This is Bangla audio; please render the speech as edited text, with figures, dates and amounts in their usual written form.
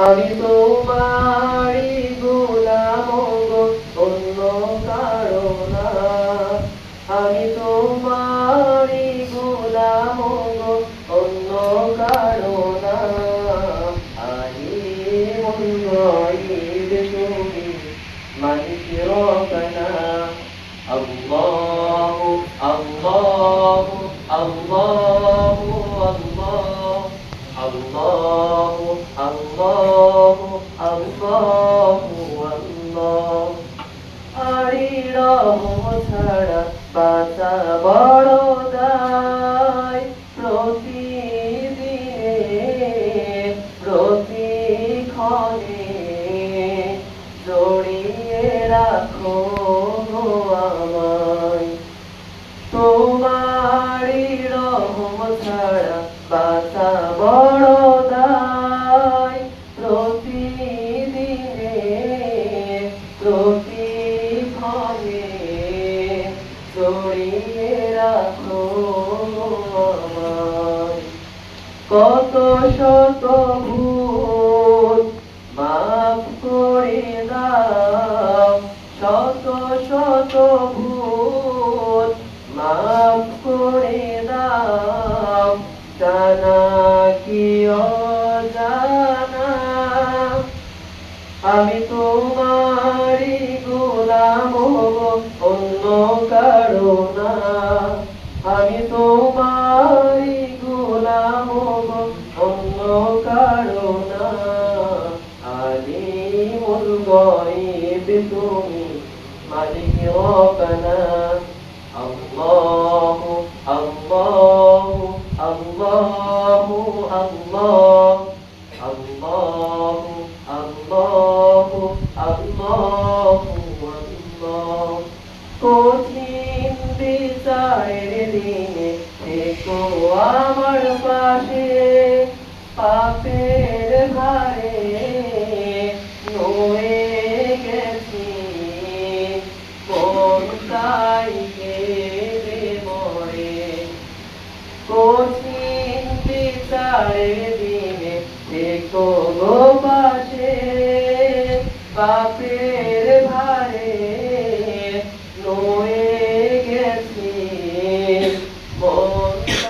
আমি তোমারই গোলাম গো, অন্য কারো না। আমি তোমারই গোলাম গো, অন্য কারো না। আলিমুল গায়ব তুমি, মালিক রব্বানা। আল্লাহু আল্লাহু আল্লাহু আল্লাহ, আল্লাহু আল্লাহু আল্লাহু আল্লাহ। আরি রহমত ছাড়া বাঁচা বড় দায়। প্রতিদিনে প্রতিক্ষণে জড়িয়ে রাখো গো আমায়। তোমারই রহমত ছাড়া বাঁচা বড় দায়। প্রতিদিনে প্রতিক্ষণে জড়িয়ে রাখো আমায়। কত শত ভুল মাফ করে দাও, শত শত ভুল মাফ করে দাও। জানা কি অজানা, আমি তোমারই গোলাম গো, অন্য কারো না। আমি তোমারই গোলাম গো, অন্য কারো না। আলিমুল গায়ব তুমি, মালিক রব্বানা। আল্লাহু আল্লাহু আল্লাহু আল্লাহ, আল্লাহু আল্লাহু আল্লাহু আল্লাহ। কঠিন বিচারের দিনে থেকো আমার পাশে। পাপের ভারে নয়ে গেছি, মন তাই কেঁদে মরে। কঠিন বিচারের দিনে থেকো গো পাশে। পাপে